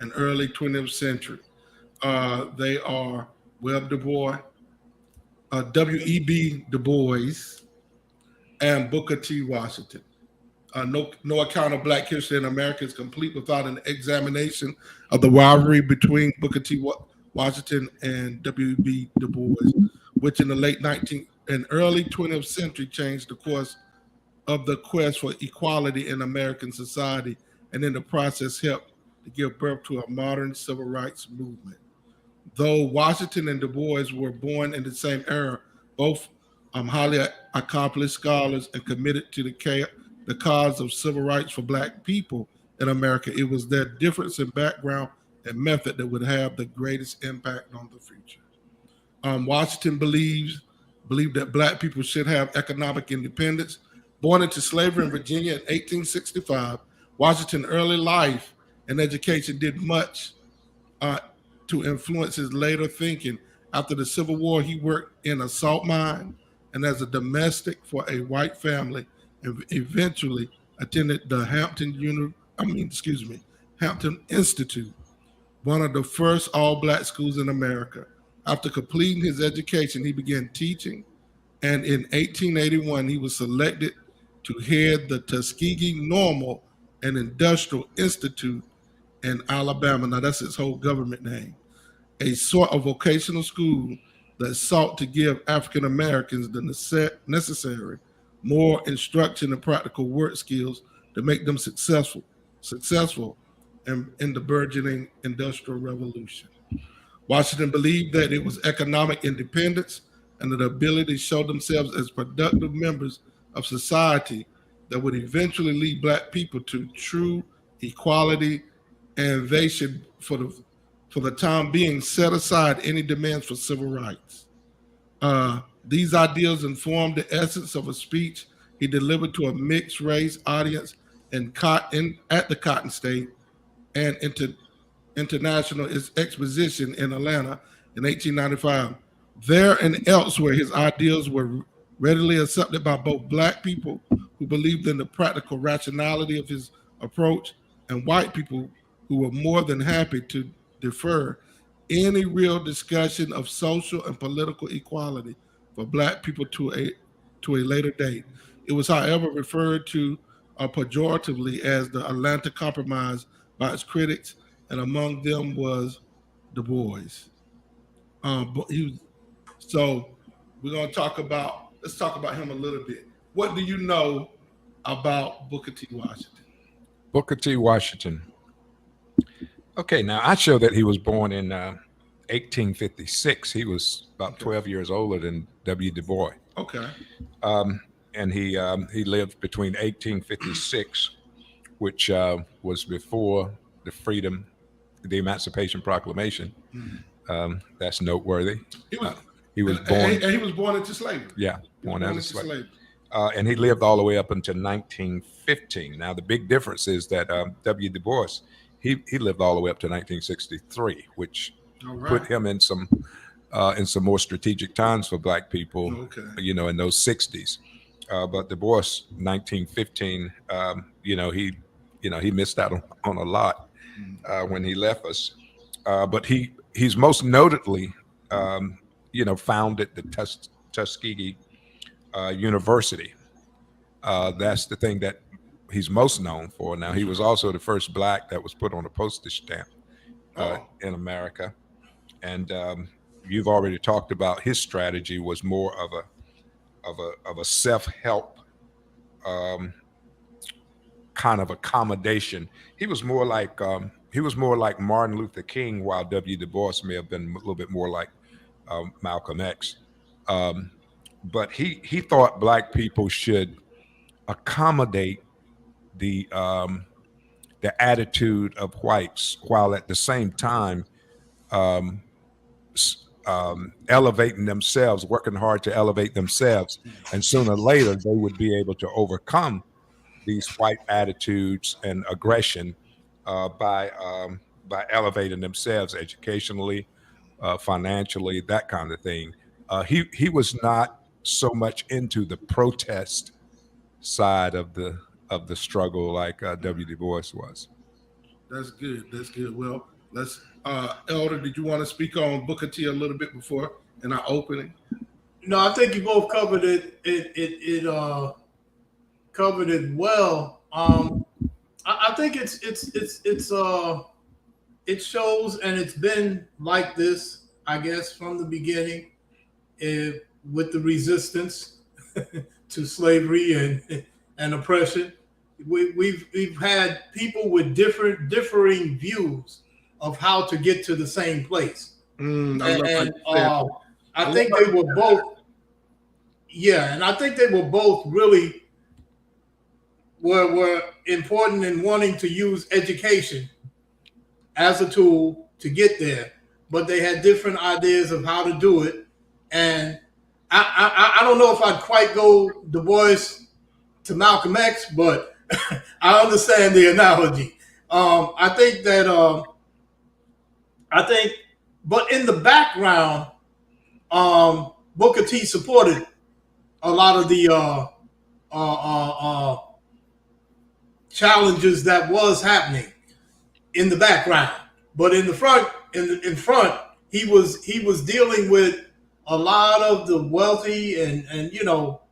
and early 20th century. They are Webb Du Bois, W.E.B. Du Bois, and Booker T. Washington. No account of Black history in America is complete without an examination of the rivalry between Booker T. Washington and W.B. Du Bois, which in the late 19th and early 20th century changed the course of the quest for equality in American society, and in the process helped to give birth to a modern civil rights movement. Though Washington and Du Bois were born in the same era, both highly accomplished scholars and committed to the cause of civil rights for Black people in America, it was their difference in background and method that would have the greatest impact on the future. Washington believed that Black people should have economic independence. Born into slavery in Virginia in 1865, Washington's early life and education did much uh, to influence his later thinking. After the Civil War, he worked in a salt mine and as a domestic for a white family, and eventually attended the Hampton Institute, one of the first all-Black schools in America. After completing his education, he began teaching, and in 1881, he was selected to head the Tuskegee Normal and Industrial Institute in Alabama. Now, that's his whole government name, a sort of vocational school that sought to give African Americans the necessary more instruction and practical work skills to make them successful in the burgeoning industrial revolution. Washington believed that it was economic independence and the ability to show themselves as productive members of society that would eventually lead Black people to true equality, and they should, for the time being, set aside any demands for civil rights. These ideals informed the essence of a speech he delivered to a mixed race audience at the Cotton State and International Exposition in Atlanta in 1895. There and elsewhere, his ideals were readily accepted by both Black people who believed in the practical rationality of his approach and white people who were more than happy to defer any real discussion of social and political equality for Black people to a later date. It was, however, referred to pejoratively as the Atlanta Compromise by its critics, and among them was Du Bois. But he was, so we're gonna let's talk about him a little bit. What do you know about Booker T. Washington? Booker T. Washington. Okay, now I show that he was born in 1856. He was about 12 years older than W. Du Bois. Okay. And he lived between 1856, which was before the Emancipation Proclamation. That's noteworthy. He was born. And he was born into slavery. Yeah, born as a slave. And he lived all the way up until 1915. Now, the big difference is that W. Du Bois, he lived all the way up to 1963, which put him in some more strategic times for Black people, in those 60s. But Du Bois, 1915, he missed out on a lot when he left us. But he's most notably, founded the Tuskegee University. That's the thing that he's most known for. Now, he was also the first Black that was put on a postage stamp in America. And you've already talked about his strategy was more of a self-help kind of accommodation. He was more like Martin Luther King, while W. Du Bois may have been a little bit more like Malcolm X. But he thought Black people should accommodate the attitude of whites, while at the same time elevating themselves, working hard to elevate themselves, and sooner or later they would be able to overcome these white attitudes and aggression by elevating themselves educationally, financially, that kind of thing. He was not so much into the protest side of the struggle like W. Du Bois was. That's good. That's good. Well, let's. Elder, did you want to speak on Booker T a little bit before in our opening? No, I think you both covered it. Covered it well. I think it shows, and it's been like this, I guess, from the beginning, with the resistance to slavery and oppression. We've had people with differing views of how to get to the same place, I think they were both. Yeah, and I think they were both really were important in wanting to use education as a tool to get there, but they had different ideas of how to do it. And I don't know if I'd quite go Du Bois to Malcolm X, but I understand the analogy. I think that but in the background, Booker T supported a lot of the challenges that was happening in the background, but in the front, in front, he was dealing with a lot of the wealthy and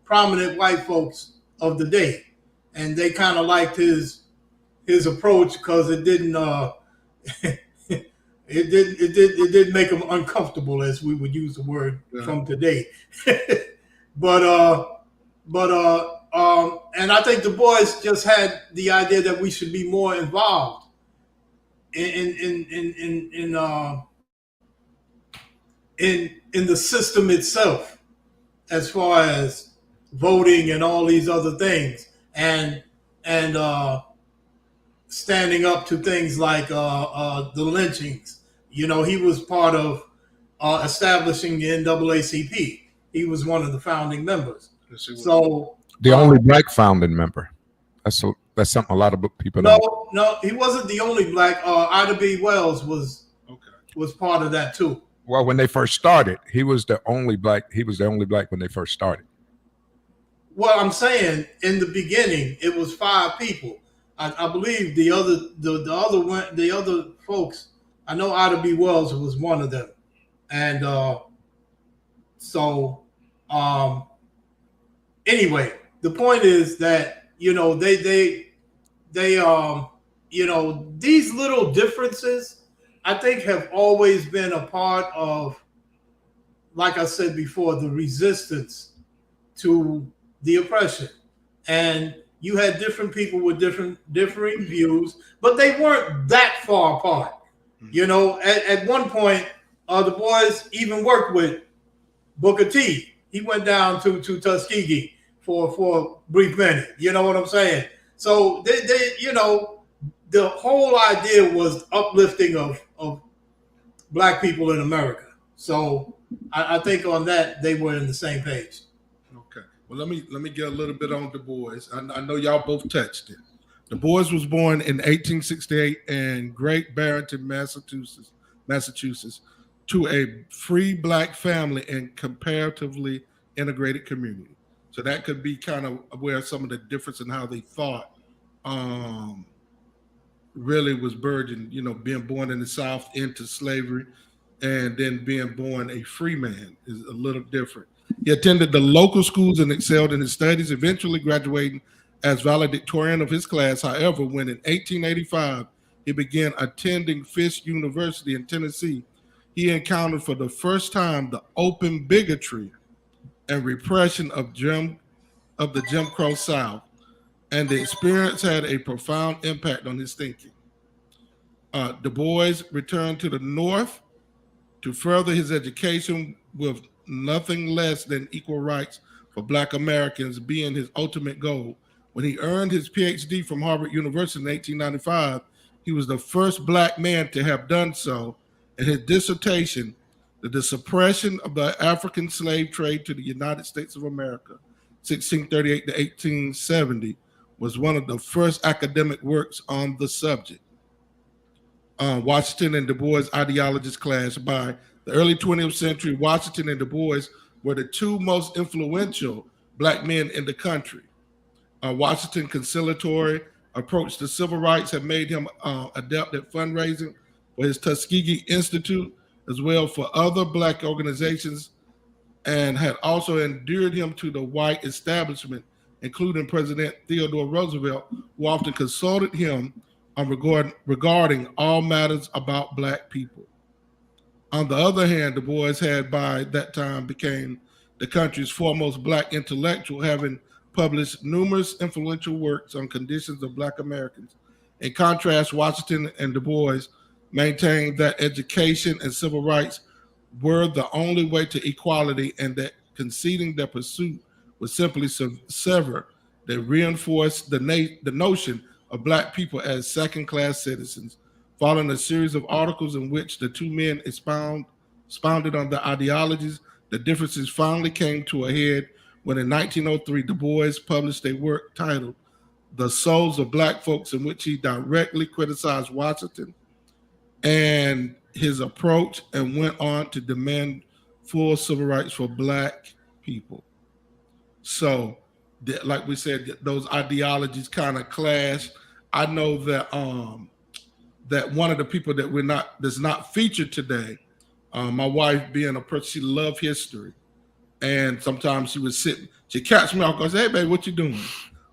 prominent white folks of the day, and they kind of liked his approach because it didn't it didn't make them uncomfortable, as we would use the word from today. but and I think Du Bois just had the idea that we should be more involved in the system itself, as far as voting and all these other things, and standing up to things like the lynchings. He was part of establishing the NAACP. He was one of the founding members. So the only black founding member. That's something a lot of people know. No, he wasn't the only black. Ida B. Wells was part of that too. Well, when they first started, he was the only black. He was the only black when they first started. Well, I'm saying in the beginning it was 5 people. I believe the other folks. I know Ida B. Wells was one of them, and anyway, the point is that these little differences, I think, have always been a part of, like I said before, the resistance to the oppression. And you had different people with differing views, but they weren't that far apart. At one point, Du Bois even worked with Booker T. He went down to Tuskegee for a brief minute. You know what I'm saying? So they the whole idea was uplifting of black people in America. So I think on that they were in the same page. Okay. Well, let me get a little bit on Du Bois. I know y'all both touched it. Du Bois was born in 1868 in Great Barrington, Massachusetts, to a free black family and comparatively integrated community. So that could be kind of where some of the difference in how they thought really was burgeoned, being born in the South into slavery and then being born a free man is a little different. He attended the local schools and excelled in his studies, eventually graduating as valedictorian of his class. However, when in 1885 he began attending Fisk University in Tennessee, he encountered for the first time the open bigotry and repression of the Jim Crow South, and the experience had a profound impact on his thinking. Du Bois returned to the North to further his education, with nothing less than equal rights for Black Americans being his ultimate goal. When he earned his PhD from Harvard University in 1895, he was the first Black man to have done so, and his dissertation, The Suppression of the African Slave Trade to the United States of America, 1638 to 1870, was one of the first academic works on the subject. Washington and Du Bois ideologist clash. By the early 20th century, Washington and Du Bois were the 2 most influential Black men in the country. Washington conciliatory, approach to civil rights had made him adept at fundraising for his Tuskegee Institute, as well for other Black organizations, and had also endeared him to the white establishment, including President Theodore Roosevelt, who often consulted him on regarding all matters about Black people. On the other hand, Du Bois had by that time became the country's foremost Black intellectual, having published numerous influential works on conditions of Black Americans. In contrast, Washington and Du Bois maintained that education and civil rights were the only way to equality, and that conceding their pursuit would simply sever that reinforced the notion of Black people as second-class citizens. Following a series of articles in which the two men expounded on their ideologies, the differences finally came to a head when in 1903, Du Bois published a work titled The Souls of Black Folks, in which he directly criticized Washington and his approach, and went on to demand full civil rights for Black people. So, like we said, those ideologies kind of clash. I know that that one of the people that's not featured today, my wife being a person, she loved history, and sometimes she would she'd catch me off and say, "Hey, babe, what you doing?"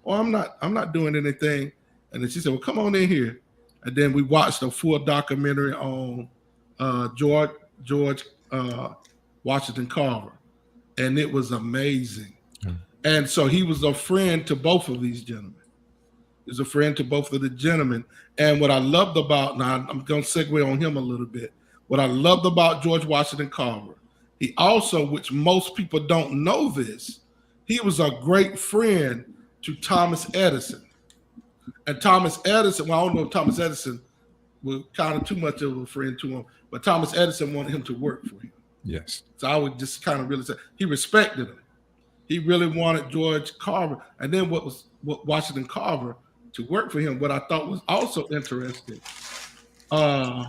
"Oh, I'm not doing anything." And then she said, "Well, come on in here." And then we watched a full documentary on George Washington Carver, and it was amazing. And so he was a friend to both of these gentlemen. He was a friend to both of the gentlemen. And what I loved about, now I'm going to segue on him a little bit. What I loved about George Washington Carver, he also, which most people don't know this, he was a great friend to Thomas Edison. And Thomas Edison, well, I don't know if Thomas Edison was kind of too much of a friend to him, but Thomas Edison wanted him to work for him. Yes. So I would just kind of really say he respected him. He really wanted George Carver, and then what Washington Carver to work for him. What I thought was also interesting, the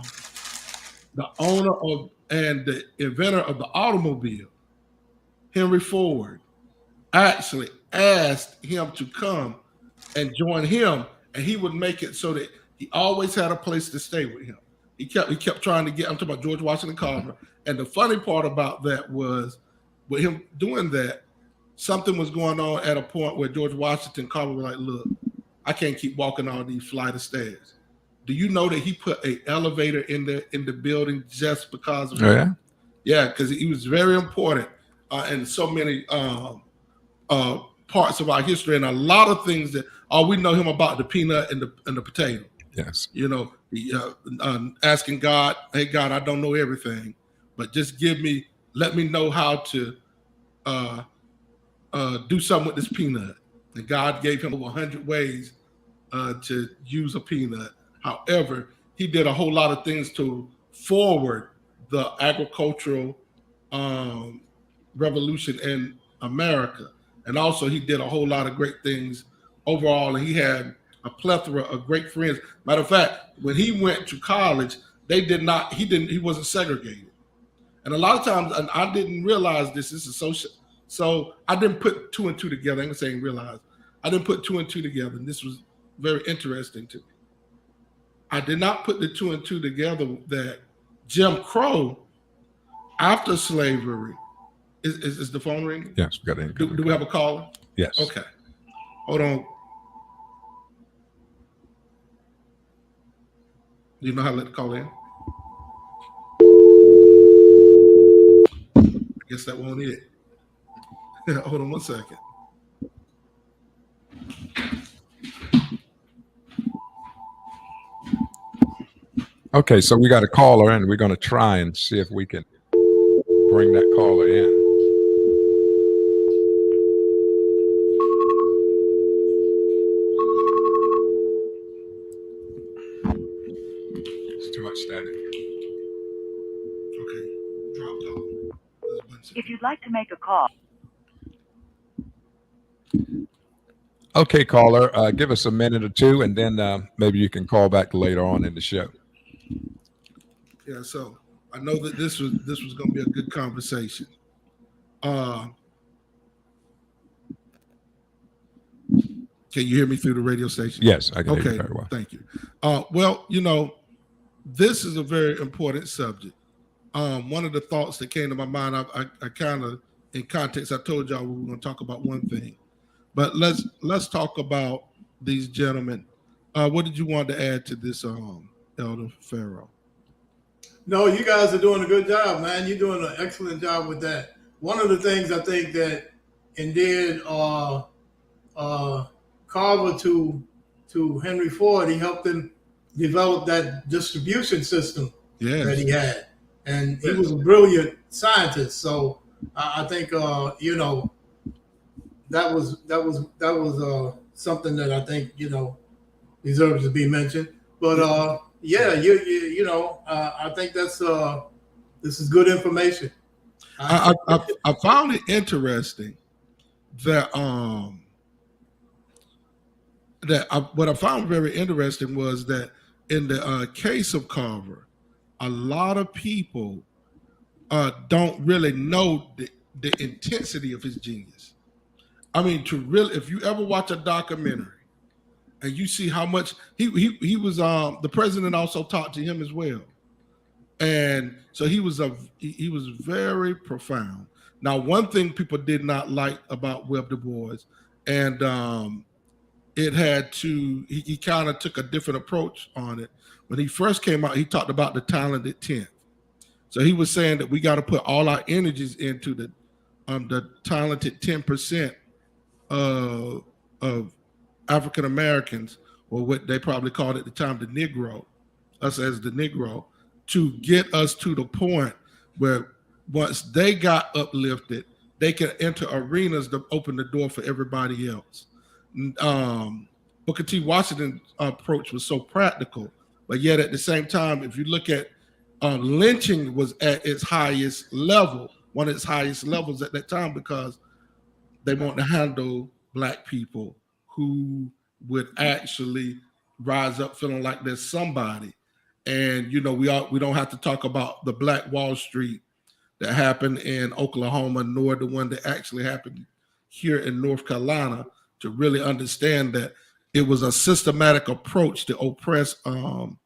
owner of and the inventor of the automobile, Henry Ford, actually asked him to come and join him, and he would make it so that he always had a place to stay with him. He kept trying to get. I'm talking about George Washington Carver, and the funny part about that was, with him doing that, something was going on at a point where George Washington Carver was like, "Look, I can't keep walking all these flight of stairs." Do you know that he put an elevator in the building just because of that? Yeah, because he was very important in so many parts of our history, and a lot of things that we know him about, the peanut and the potato. Yes. You know, asking God, "Hey God, I don't know everything, but just let me know how to do something with this peanut." And God gave him over 100 ways to use a peanut. However, he did a whole lot of things to forward the agricultural revolution in America. And also he did a whole lot of great things overall. And he had a plethora of great friends. Matter of fact, when he went to college, he wasn't segregated. And a lot of times, and I didn't realize this is so I didn't put two and two together. I'm saying realize. I didn't put two and two together. And this was very interesting to me. I did not put the two and two together that Jim Crow, after slavery, is the phone ringing? Yes, we got it. Do we have a caller? Yes. Okay. Hold on. Do you know how to let the call in? I guess that won't it. Hold on one second. Okay, so we got a caller, and we're going to try and see if we can bring that caller in. It's too much static. Okay, dropped off. If you'd like to make a call. Okay, caller, give us a minute or two, and then maybe you can call back later on in the show. Yeah, so I know that this was going to be a good conversation. Can you hear me through the radio station? Yes, I can hear you Okay, very well. thank you. Well, this is a very important subject. One of the thoughts that came to my mind, I kind of, in context, I told y'all we were going to talk about one thing, but let's talk about these gentlemen. What did you want to add to this, Elder Farrow? No, you guys are doing a good job, man. You're doing an excellent job with that. One of the things I think that endeared Carver to Henry Ford, he helped him develop that distribution system that he had, and he was a brilliant scientist. So I think that was something that I think deserves to be mentioned. But I think this is good information. I found it interesting that what I found very interesting was that in the case of Carver, a lot of people don't really know the intensity of his genius. I mean, if you ever watch a documentary and you see how much he was, the president also talked to him as well, and so he was very profound. Now, one thing people did not like about Webb Du Bois, and he kind of took a different approach on it. When he first came out, he talked about the talented 10th. So he was saying that we got to put all our energies into the talented 10% of African Americans, or what they probably called at the time the Negro, us as the Negro, to get us to the point where once they got uplifted, they could enter arenas to open the door for everybody else. Booker T. Washington's approach was so practical, but yet at the same time, if you look at lynching was at its highest level, one of its highest levels at that time, because they want to handle Black people who would actually rise up feeling like there's somebody. And we don't have to talk about the Black Wall Street that happened in Oklahoma, nor the one that actually happened here in North Carolina, to really understand that it was a systematic approach to oppress the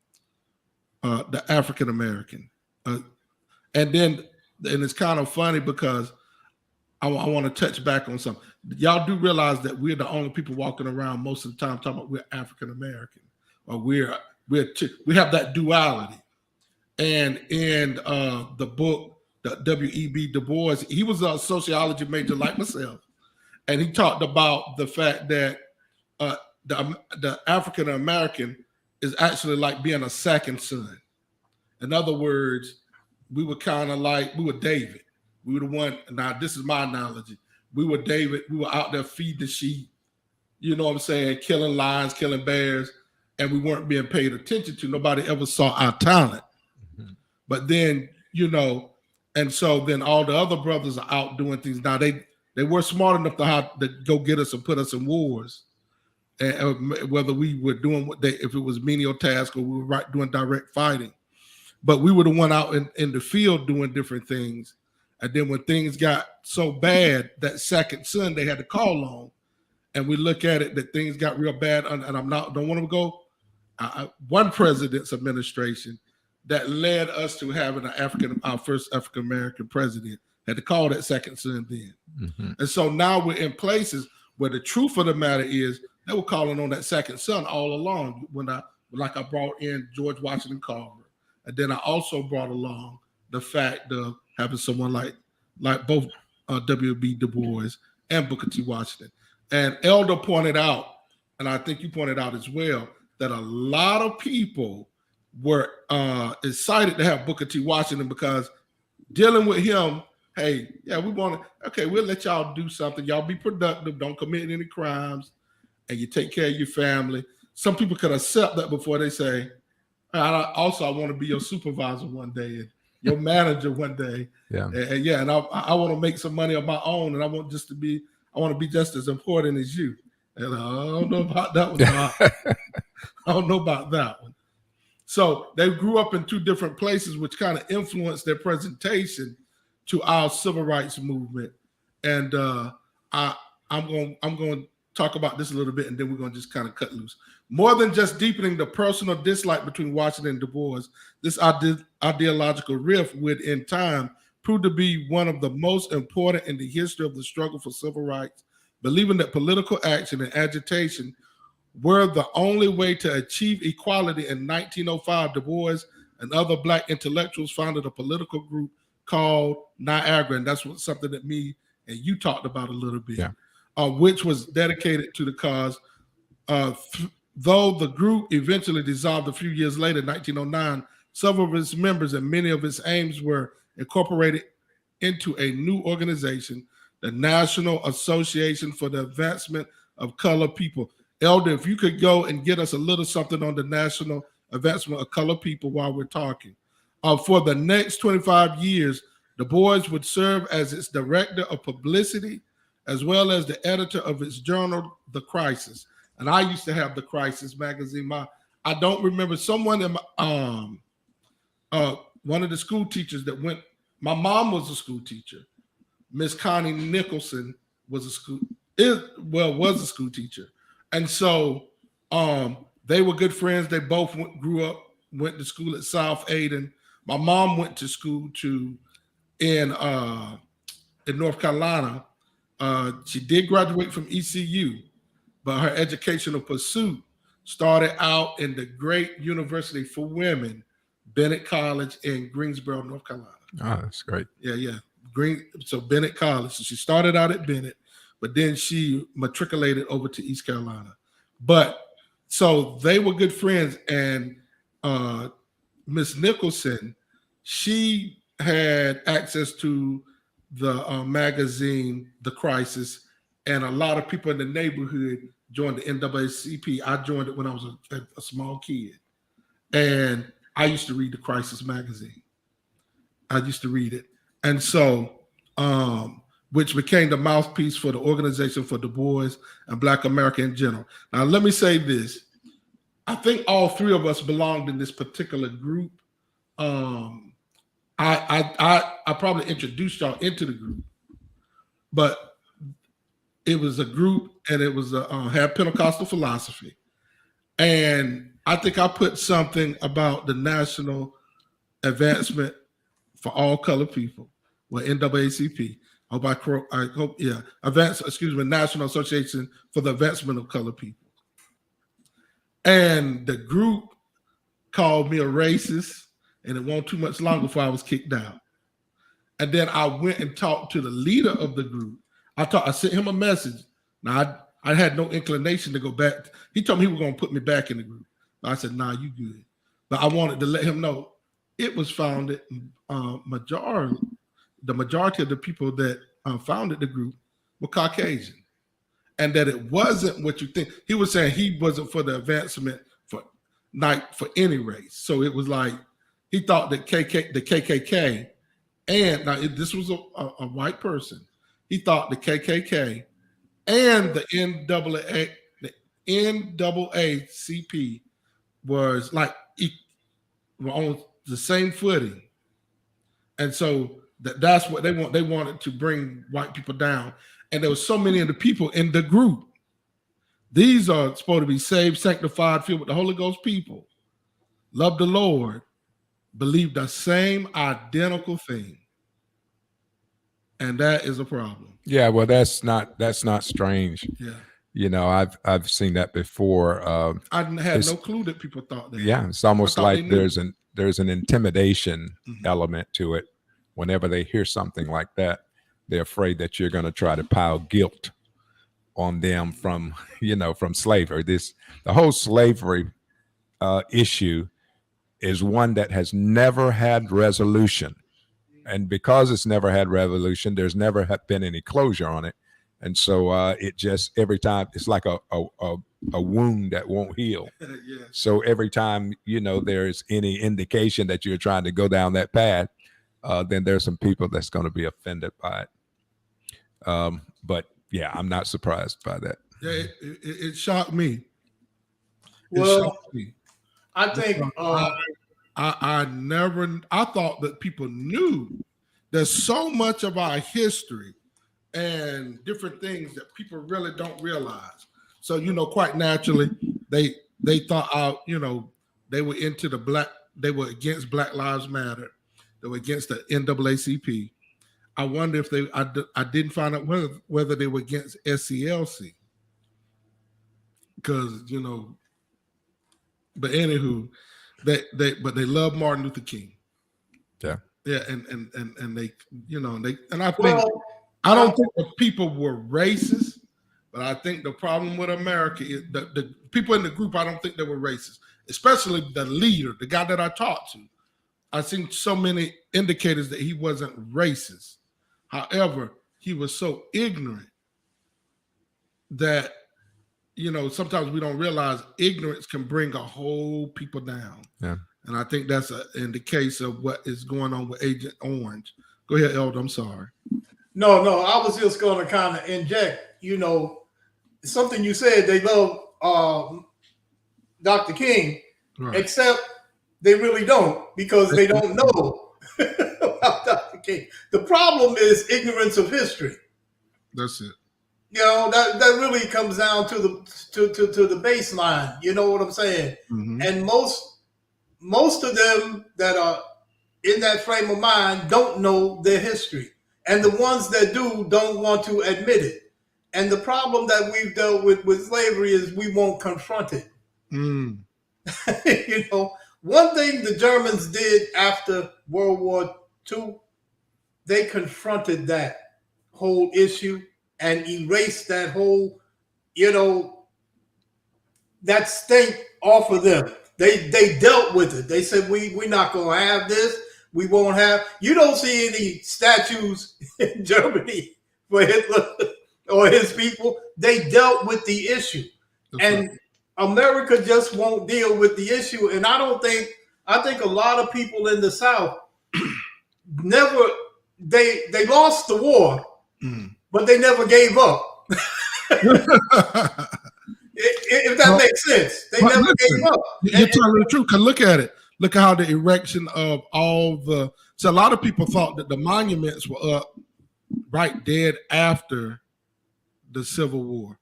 African American. And it's kind of funny because I want to touch back on something. Y'all do realize that we're the only people walking around most of the time talking about we're African American, or we have that duality. And in the book, the W.E.B. Du Bois, he was a sociology major like myself, and he talked about the fact that the African American is actually like being a second son. In other words, we were kind of like, we were David. We were the one, now this is my analogy. We were David, we were out there feeding the sheep, you know what I'm saying, killing lions, killing bears, and we weren't being paid attention to. Nobody ever saw our talent. Mm-hmm. But then, and so then all the other brothers are out doing things. Now they were smart enough to go get us and put us in wars. And whether we were doing if it was menial task or we were doing direct fighting. But we were the one out in the field doing different things. And then when things got so bad, that second son they had to call on, and we look at it that things got real bad. And don't want to go one president's administration that led us to having our first African American president had to call that second son then. Mm-hmm. And so now we're in places where the truth of the matter is they were calling on that second son all along. I brought in George Washington Carver, and then I also brought along the fact of having someone like both W.B. Du Bois and Booker T. Washington. And Elder pointed out, and I think you pointed out as well, that a lot of people were excited to have Booker T. Washington because dealing with him, hey, yeah, we'll let y'all do something. Y'all be productive, don't commit any crimes, and you take care of your family. Some people could accept that before they say, I want to be your supervisor one day and your manager one day. Yeah. And I want to make some money of my own, and I want to be just as important as you. And I don't know about that one. I don't know about that one. So they grew up in two different places, which kind of influenced their presentation to our civil rights movement. And I'm going to talk about this a little bit, and then we're going to just kind of cut loose. More than just deepening the personal dislike between Washington and Du Bois, this ideological rift would, in time, prove to be one of the most important in the history of the struggle for civil rights. Believing that political action and agitation were the only way to achieve equality, in 1905, Du Bois and other Black intellectuals founded a political group called Niagara, and that's something that me and you talked about a little bit, which was dedicated to the cause. Though the group eventually dissolved a few years later, in 1909, several of its members and many of its aims were incorporated into a new organization, the National Association for the Advancement of Colored People. Elder, if you could go and get us a little something on the National Advancement of Colored People while we're talking. For the next 25 years, Du Bois would serve as its director of publicity, as well as the editor of its journal, The Crisis. And I used to have The Crisis magazine. I don't remember someone in one of the school teachers that went. My mom was a school teacher. Miss Connie Nicholson was a school teacher, and so they were good friends. They both went to school at South Aidan. My mom went to school in North Carolina. She did graduate from ECU, but her educational pursuit started out in the great University for Women, Bennett College in Greensboro, North Carolina. Oh, that's great. Yeah. So Bennett College. So she started out at Bennett, but then she matriculated over to East Carolina. But so they were good friends, and Miss Nicholson, she had access to the magazine, The Crisis, and a lot of people in the neighborhood joined the NAACP. I joined it when I was a small kid, and I used to read The Crisis magazine. I used to read it. And so, which became the mouthpiece for the Organization for Du Bois and Black America in general. Now, let me say this. I think all three of us belonged in this particular group. I probably introduced y'all into the group, but it was a group, and it was had Pentecostal philosophy. And I think I put something about the National Advancement for All Colored People, well, NAACP. National Association for the Advancement of Colored People. And the group called me a racist, and it wasn't too much longer before I was kicked out. And then I went and talked to the leader of the group. I sent him a message. Now, I had no inclination to go back. He told me he was going to put me back in the group. I said, nah, you good. But I wanted to let him know it was founded, the majority of the people that founded the group were Caucasian, and that it wasn't what you think. He was saying he wasn't for the advancement for any race. So it was like he thought that the KKK, and now this was a white person. He thought the KKK and the NAACP was like were on the same footing, and so that's what they want. They wanted to bring white people down, and there were so many of the people in the group. These are supposed to be saved, sanctified, filled with the Holy Ghost people, love the Lord, believe the same identical thing, and that is a problem. Yeah, well, that's not strange. Yeah. You know, I've seen that before. I had no clue that people thought that. Yeah, it's almost like there's an intimidation element to it. Whenever they hear something like that, they're afraid that you're going to try to pile guilt on them from slavery. The whole slavery issue is one that has never had resolution, and because it's never had resolution, there's never been any closure on it. And so it just every time it's like a wound that won't heal. Yeah. So every time there's any indication that you're trying to go down that path, then there's some people that's going to be offended by it. But yeah, I'm not surprised by that. Yeah, it shocked me. Shocked me. I think I thought that people knew. There's so much of our history and different things that people really don't realize. So, quite naturally, they thought out, they were into they were against Black Lives Matter. They were against the NAACP. I wonder if I didn't find out whether they were against SCLC. Because, but anywho, they love Martin Luther King. Yeah. Yeah, and they, I think I don't think the people were racist, but I think the problem with America is the people in the group, I don't think they were racist, especially the leader, the guy that I talked to. I've seen so many indicators that he wasn't racist. However, he was so ignorant that, sometimes we don't realize ignorance can bring a whole people down. Yeah. And I think that's in the case of what is going on with Agent Orange. Go ahead, Elder. I'm sorry. No, I was just going to kind of inject, something you said. They love Dr. King, Right. except they really don't, because they don't know about Dr. King. The problem is ignorance of history. That's it. That really comes down to the baseline. You know what I'm saying? Mm-hmm. And most of them that are in that frame of mind don't know their history. And the ones that do don't want to admit it. And the problem that we've dealt with slavery is we won't confront it. Mm. One thing the Germans did after World War II, they confronted that whole issue and erased that whole, that stink off of them. They dealt with it. They said, we're not going to have this. We won't have. You don't see any statues in Germany for Hitler or his people. They dealt with the issue. And America just won't deal with the issue. And I think a lot of people in the South they lost the war, but they never gave up. If that makes sense. They never gave up. You're telling the truth. Because look at it. Look at how the erection of so a lot of people thought that the monuments were up right dead after the Civil War.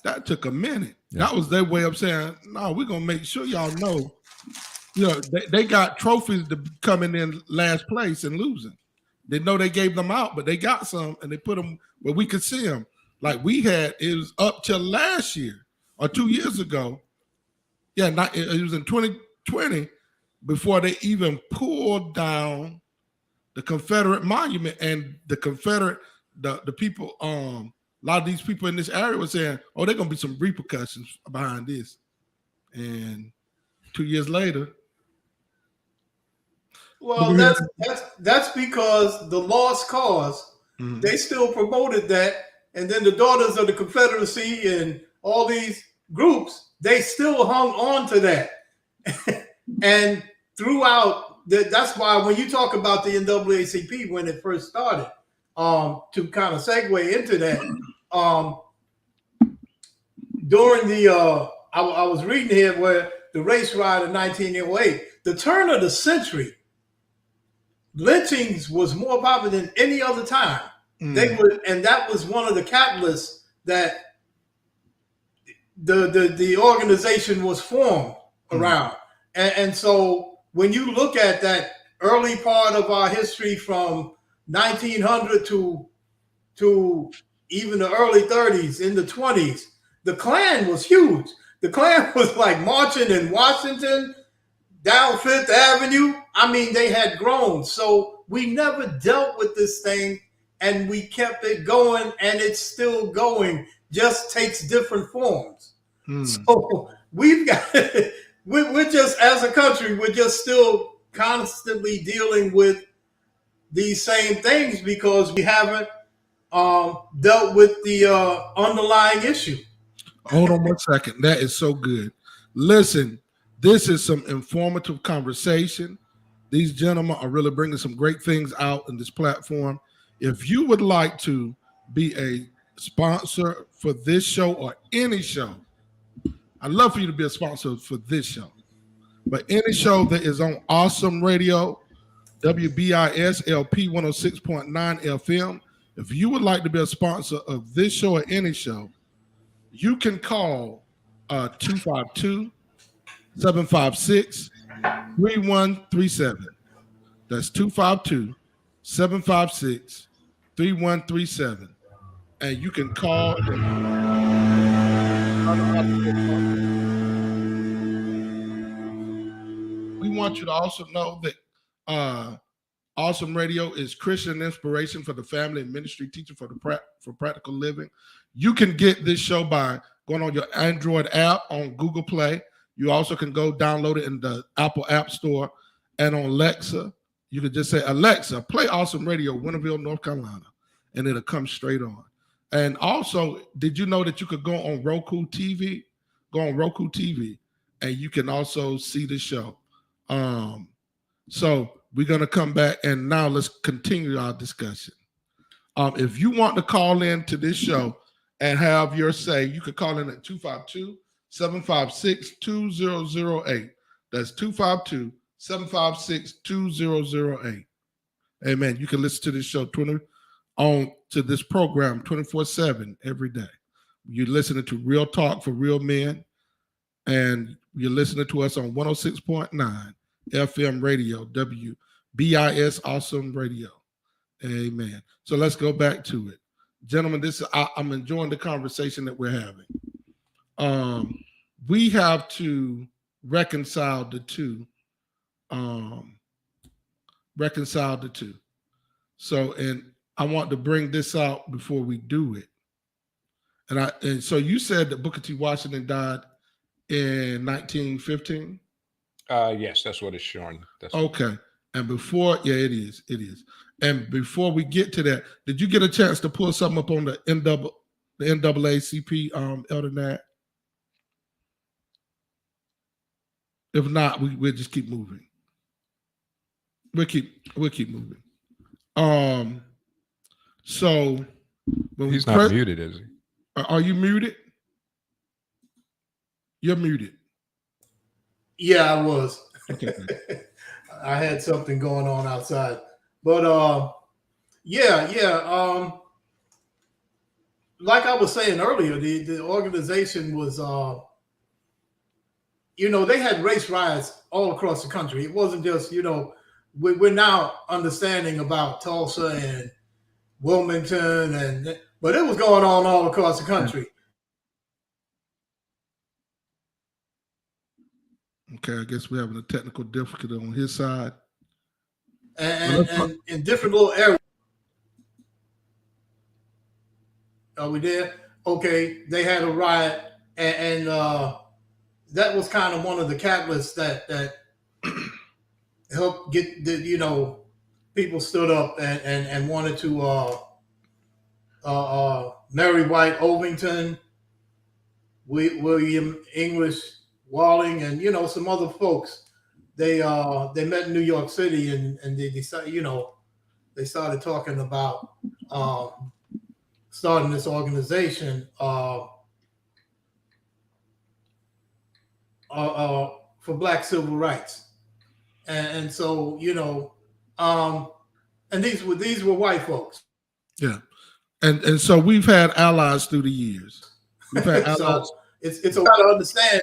That took a minute. Yeah. That was their way of saying, no, we're going to make sure y'all know. They got trophies to coming in last place and losing. They know they gave them out, but they got some and they put them where we could see them. Like it was up till last year or 2 years ago. Yeah, it was in 2020 before they even pulled down the Confederate monument, and the Confederate, the people, a lot of these people in this area were saying, oh, there's going to be some repercussions behind this. And 2 years later. Well, that's because the lost cause, they still promoted that. And then the Daughters of the Confederacy and all these groups, they still hung on to that. And throughout, that's why when you talk about the NAACP, when it first started, to kind of segue into that, during the, I was reading here where the race riot of 1908, the turn of the century, lynchings was more popular than any other time. They would, and that was one of the catalysts that the organization was formed around. And so when you look at that early part of our history from 1900 to even the early 30s, in the 20s, the Klan was huge. The Klan was like marching in Washington, down Fifth Avenue. I mean, they had grown. So we never dealt with this thing, and we kept it going, and it's still going, just takes different forms. So we've got, we're just, as a country, we're just still constantly dealing with these same things because we haven't dealt with the underlying issue. Hold on 1 second. That is so good. Listen, this is some informative conversation. These gentlemen are really bringing some great things out in this platform. If you would like to be a sponsor for this show or any show, I'd love for you to be a sponsor for this show. But any show that is on Awesome Radio, WBIS LP 106.9 FM, if you would like to be a sponsor of this show or any show, you can call 252-756-3137. That's 252-756-3137. And you can call. We want you to also know that Awesome Radio is Christian inspiration for the family and ministry teaching for practical living. You can get this show by going on your Android app on Google Play. You also can go download it in the Apple App Store and on Alexa. You can just say, Alexa, play Awesome Radio, Winterville, North Carolina, and it'll come straight on. And also, did you know that you could go on Roku TV? Go on Roku TV, and you can also see the show. So we're going to come back, and now let's continue our discussion. If you want to call in to this show and have your say, you can call in at 252-756-2008. That's 252-756-2008. Amen. You can listen to this show to this program 24/7 every day. You're listening to Real Talk for Real Men, and you're listening to us on 106.9 FM radio, WBIS Awesome Radio. Amen. So let's go back to it. Gentlemen, I'm enjoying the conversation that we're having. We have to reconcile the two. So, and I want to bring this out before we do it. And so you said that Booker T. Washington died in 1915? Yes, that's what it's showing. Okay. And before, it is. And before we get to that, did you get a chance to pull something up on the NAACP, Elder Nat? If not, we'll just keep moving. We'll keep moving. So when he's not muted, is he? Are you muted? You're muted. Yeah, I was. Okay. I had something going on outside, but like I was saying earlier, the organization was, they had race riots all across the country. It wasn't just, we're now understanding about Tulsa and Wilmington, but it was going on all across the country. Okay, I guess we're having a technical difficulty on his side. And in different little areas. Are we there? Okay, they had a riot, and that was kind of one of the catalysts that helped get people stood up and wanted to Mary White Ovington, William English Walling, and some other folks. They met in New York City, and they decided, they started talking about starting this organization for Black civil rights, and so and these were white folks. Yeah, and so we've had allies through the years. We've had allies. So it's a lot to understand.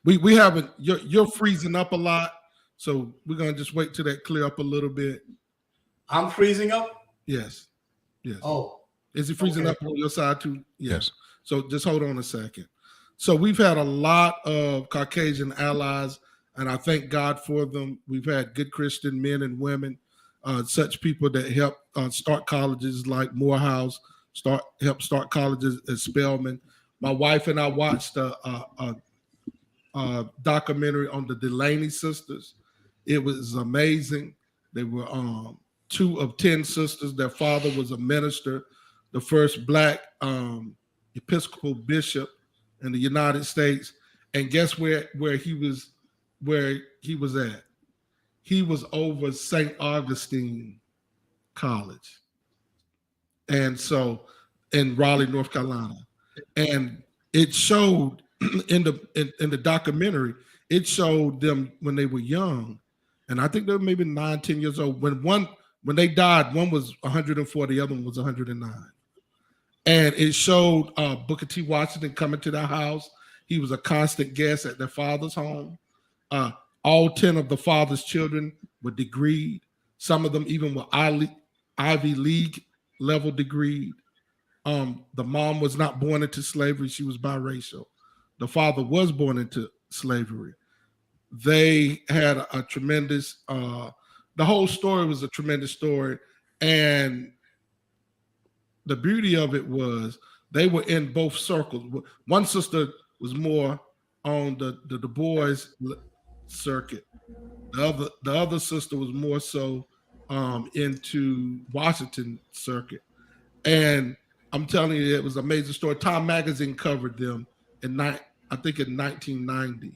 We haven't. You're freezing up a lot, so we're gonna just wait till that clear up a little bit. I'm freezing up. Yes. Oh, is it freezing okay. up on your side too? Yes. So just hold on a second. So we've had a lot of Caucasian allies, and I thank God for them. We've had good Christian men and women, such people that help start colleges like Morehouse, help start colleges at Spelman. My wife and I watched a documentary on the Delaney sisters. It was amazing. They were 2 of 10 sisters. Their father was a minister, the first Black Episcopal bishop in the United States. And guess where he was at? He was over St. Augustine College, and so in Raleigh, North Carolina. And it showed in the documentary, it showed them when they were young, and I think they were maybe 9, 10 years old. When they died, one was 104, the other one was 109. And it showed Booker T. Washington coming to their house. He was a constant guest at their father's home. All 10 of the father's children were degreed. Some of them even were Ivy League level degreed. The mom was not born into slavery. She was biracial. The father was born into slavery. They had a tremendous, the whole story was a tremendous story. And the beauty of it was they were in both circles. One sister was more on the Du Bois circuit. The other sister was more so into Washington circuit. And I'm telling you, it was an amazing story. Time Magazine covered them in 1990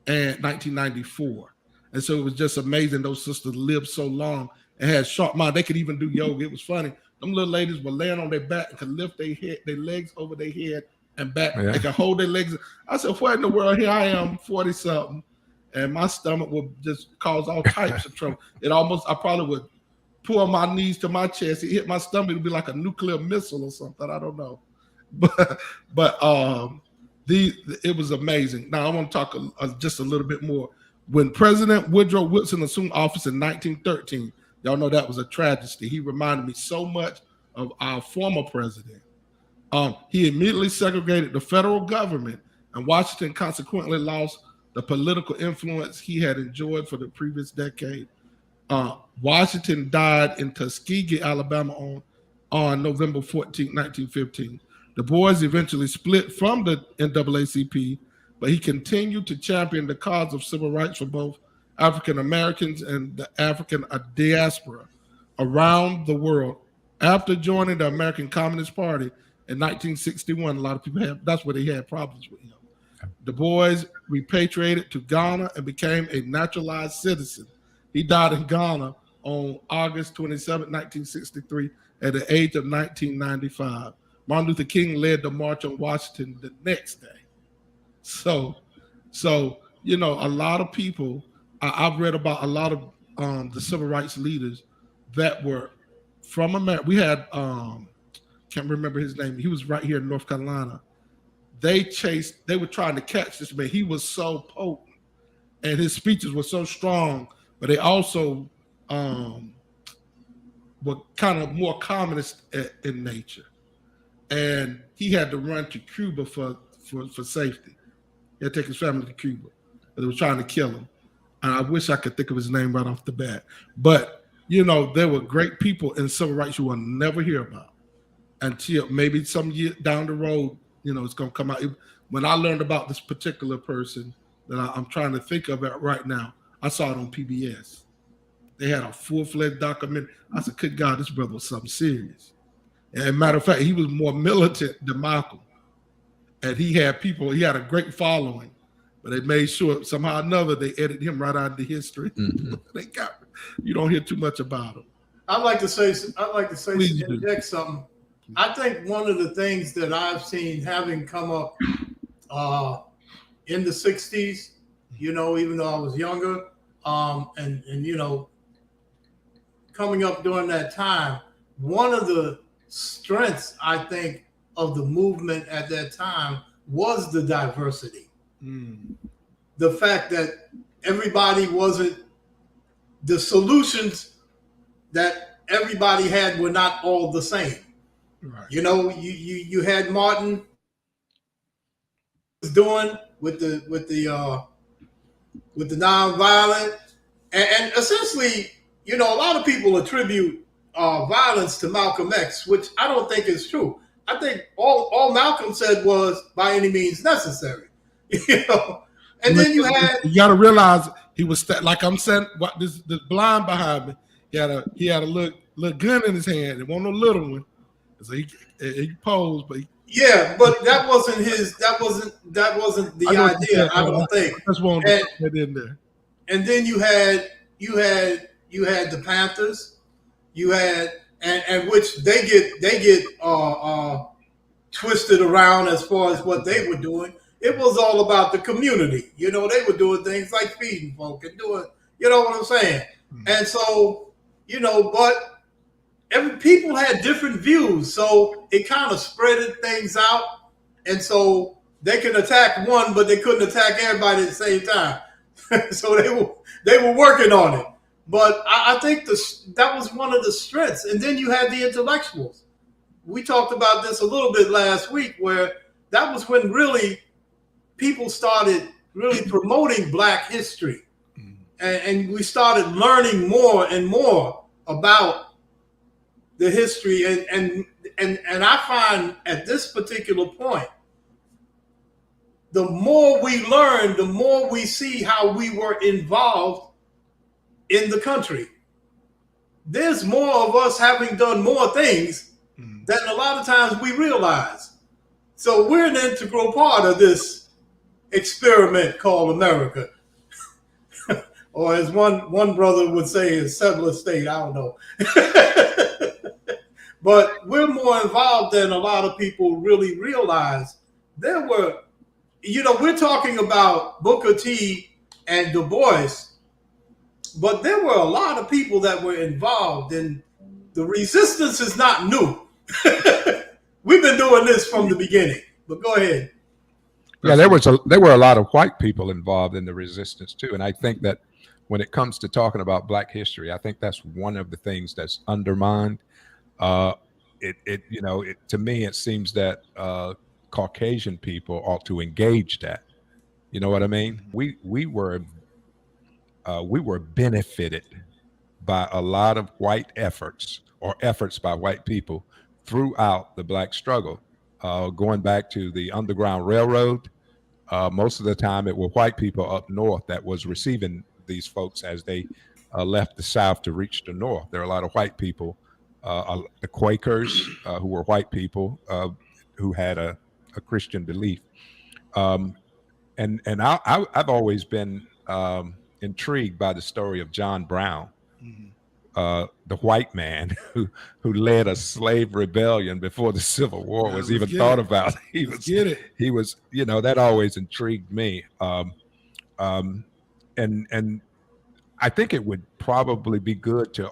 and 1994. And so it was just amazing. Those sisters lived so long and had sharp mind. They could even do yoga. It was funny. Them little ladies were laying on their back and could lift their legs over their head and back. Yeah. They could hold their legs. I said, what in the world? Here I am, 40-something, and my stomach would just cause all types of trouble. I probably would pull my knees to my chest. It hit my stomach. It would be like a nuclear missile or something. I don't know. But it was amazing. Now I want to talk just a little bit more. When President Woodrow Wilson assumed office in 1913, y'all know that was a tragedy. He reminded me so much of our former president. He immediately segregated the federal government, and Washington consequently lost the political influence he had enjoyed for the previous decade. Washington died in Tuskegee, Alabama on November 14, 1915. Du Bois eventually split from the NAACP, but he continued to champion the cause of civil rights for both African Americans and the African diaspora around the world. After joining the American Communist Party in 1961, a lot of people that's where they had problems with him. Du Bois repatriated to Ghana and became a naturalized citizen. He died in Ghana on August 27, 1963, at the age of 1995. Martin Luther King led the March on Washington the next day. So a lot of people, I've read about a lot of the civil rights leaders that were from America. We had, can't remember his name. He was right here in North Carolina. They were trying to catch this man. He was so potent and his speeches were so strong, but they also were kind of more communist in nature. And he had to run to Cuba for safety. He had to take his family to Cuba. But they were trying to kill him. And I wish I could think of his name right off the bat. But, there were great people in civil rights you will never hear about until maybe some year down the road, it's going to come out. When I learned about this particular person that I'm trying to think of it right now, I saw it on PBS. They had a full-fledged documentary. I said, good God, this brother was something serious. And matter of fact, he was more militant than Malcolm. And he had a great following, but they made sure somehow or another they edited him right out of the history. Mm-hmm. You don't hear too much about him. I'd like to interject something. I think one of the things that I've seen having come up in the 60s, even though I was younger, and coming up during that time, one of the strengths, I think, of the movement at that time was the diversity. The fact that everybody the solutions that everybody had were not all the same. Right. You had Martin doing with the nonviolent, and essentially, a lot of people attribute violence to Malcolm X, which I don't think is true. I think all Malcolm said was by any means necessary, And then you got to realize he was like I'm saying. What this blind behind me? He had a little gun in his hand. It wasn't no little one. So he posed, but but that wasn't his. That wasn't the idea. I don't think. That's one that in there. And then you had the Panthers. You had and which they get twisted around as far as what they were doing. It was all about the community. They were doing things like feeding folk and doing, what I'm saying? Mm-hmm. And so, but people had different views, so it kind of spreaded things out, and so they can attack one, but they couldn't attack everybody at the same time. So they were working on it. But I think that was one of the strengths. And then you had the intellectuals. We talked about this a little bit last week, where that was when really people started really promoting Black history. And we started learning more and more about the history. And I find at this particular point, the more we learn, the more we see how we were involved in the country. There's more of us having done more things than a lot of times we realize. So we're an integral part of this experiment called America. Or as one brother would say, is settler state, I don't know. But we're more involved than a lot of people really realize. There were, we're talking about Booker T and Du Bois, but there were a lot of people that were involved, and the resistance is not new. We've been doing this from the beginning, but go ahead. Yeah, there were a lot of white people involved in the resistance too. And I think that when it comes to talking about Black history, I think that's one of the things that's undermined. To me, it seems that Caucasian people ought to engage that. You know what I mean? We were benefited by a lot of white efforts by white people throughout the Black struggle. Going back to the Underground Railroad, most of the time it were white people up north that was receiving these folks as they left the South to reach the North. There are a lot of white people, the Quakers, who were white people who had a Christian belief. And I've always been intrigued by the story of John Brown, the white man who led a slave rebellion before the Civil War was even thought about. He was, that always intrigued me. And I think it would probably be good to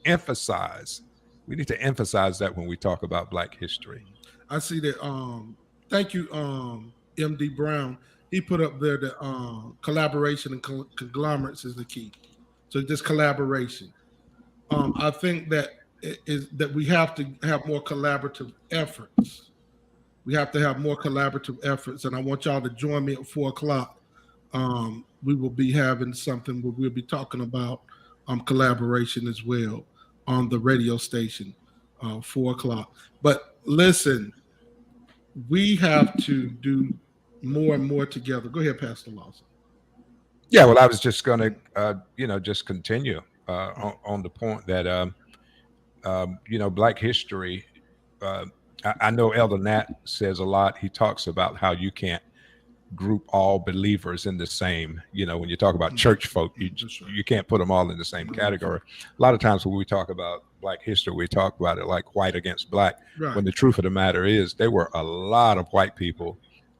emphasize. We need to emphasize that when we talk about Black history. I see that. Thank you, M.D. Brown. He put up there that collaboration and conglomerates is the key. So just collaboration. I think that we have to have more collaborative efforts. We have to have more collaborative efforts, and I want y'all to join me at 4:00. We will be having something where we'll be talking about collaboration as well on the radio station, 4:00. But listen, we have to do more and more together. Go ahead, Pastor Lawson. Yeah, well, I was just going to, just continue on the point that, Black history. I know Elder Nat says a lot. He talks about how you can't group all believers in the same, when you talk about church folk, you can't put them all in the same category. A lot of times when we talk about Black history, we talk about it like white against Black, when the truth of the matter is there were a lot of white people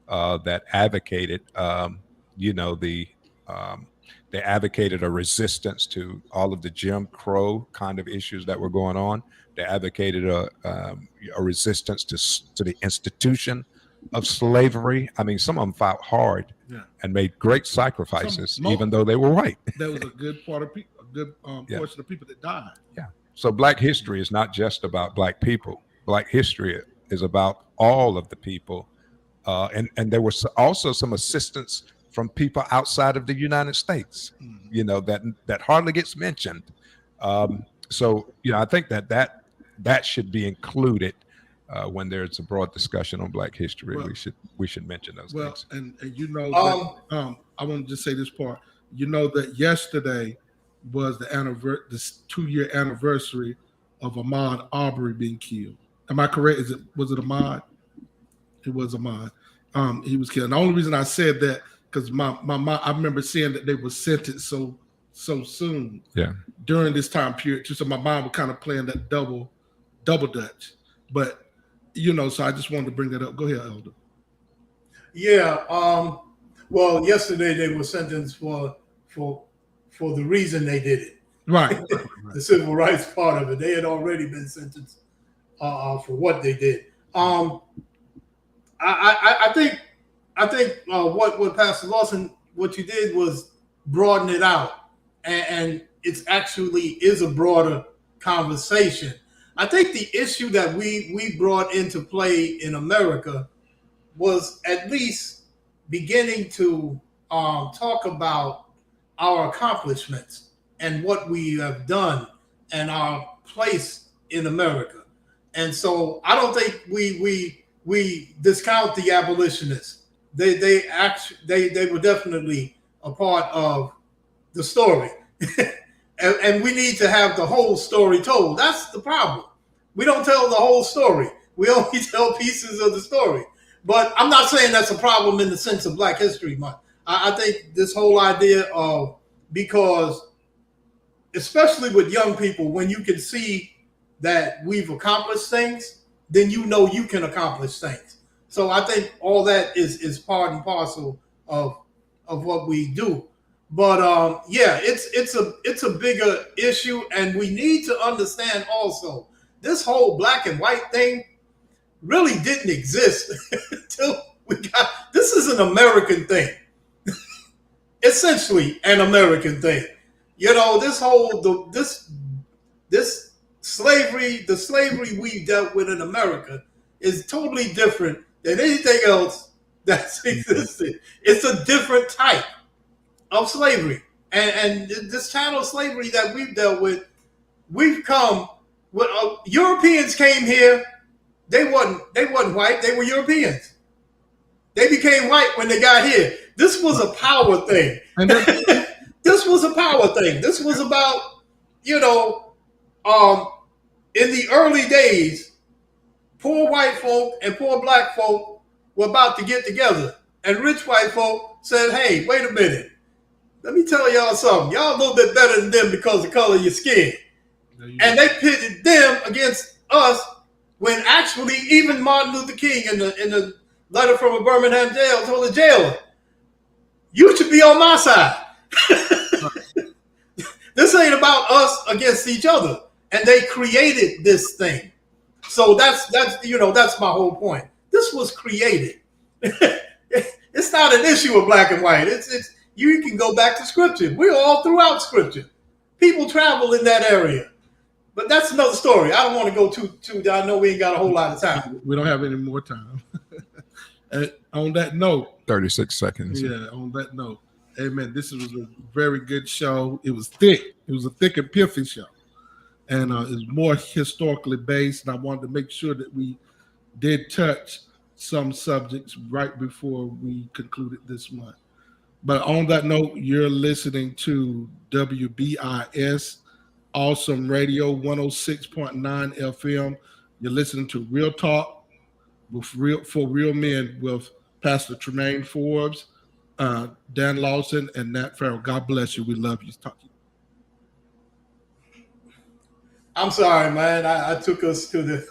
that advocated, they advocated a resistance to all of the Jim Crow kind of issues that were going on. They advocated a resistance to the institution of slavery. I mean, some of them fought hard and made great sacrifices, even though they were white. That was a good part of people, a good portion of people that died. Yeah. So Black history is not just about Black people. Black history is about all of the people. And there was also some assistance from people outside of the United States, that hardly gets mentioned. So I think that should be included when there's a broad discussion on Black history. Well, we should mention those things. And I want to just say this part. That yesterday was the 2-year anniversary of Ahmaud Arbery being killed. Am I correct? Was it Ahmaud? It was Ahmaud. He was killed. And the only reason I said that because I remember seeing that they were sentenced so soon. Yeah. During this time period, too. So my mind was kind of playing that double dutch. But so I just wanted to bring that up. Go ahead, Elder. Yeah. Well, yesterday they were sentenced for the reason they did it. Right. The civil rights part of it. They had already been sentenced for what they did. I think what Pastor Lawson, what you did was broaden it out, and it's actually is a broader conversation. I think the issue that we brought into play in America was at least beginning to talk about our accomplishments and what we have done and our place in America. And so I don't think we discount the abolitionists. They were definitely a part of the story. and we need to have the whole story told. That's the problem. We don't tell the whole story. We only tell pieces of the story. But I'm not saying that's a problem in the sense of Black History Month. I think this whole idea of, because especially with young people, when you can see that we've accomplished things, then you know you can accomplish things. So I think all that is part and parcel of what we do. But yeah, it's a bigger issue, and we need to understand also this whole black and white thing really didn't exist until we got. This is an American thing, essentially an American thing. You know, this whole this slavery, the slavery we dealt with in America is totally different than anything else that's existed. It's a different type of slavery, and this chattel slavery that we've dealt with, we've come. When Europeans came here, they wasn't white. They were Europeans. They became white when they got here. This was a power thing. This was a power thing. This was about, you know, in the early days, poor white folk and poor black folk were about to get together, and rich white folk said, "Hey, wait a minute. Let me tell y'all something. Y'all a little bit better than them because of the color of your skin." And they pitted them against us, when actually even Martin Luther King in the letter from a Birmingham jail told the jailer, "You should be on my side." This ain't about us against each other. And they created this thing. So that's my whole point. This was created. It's not an issue of black and white. It's you can go back to scripture. We're all throughout scripture. People travel in that area. But that's another story. I don't want to go too. I know we ain't got a whole lot of time. We don't have any more time. On that note, 36 seconds. Yeah, on that note, amen. This was a very good show. It was thick. It was a thick and pithy show, and it's more historically based. And I wanted to make sure that we did touch some subjects right before we concluded this month. But on that note, you're listening to WBIS Awesome Radio 106.9 FM. You're listening to Real Talk for Real Men with Pastor Trey Forbes, Dan Lawson, and Nat Farrow. God bless you. We love you. Talk to you. I'm sorry, man. I took us to the.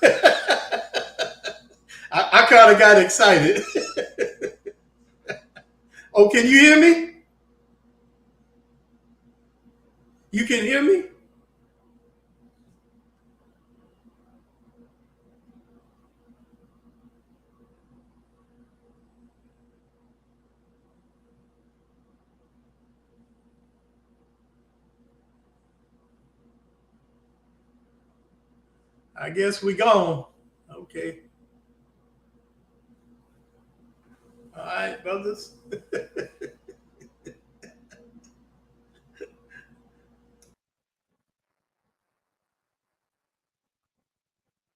I kind of got excited. Oh, can you hear me? You can hear me? I guess we gone. Okay. All right, brothers.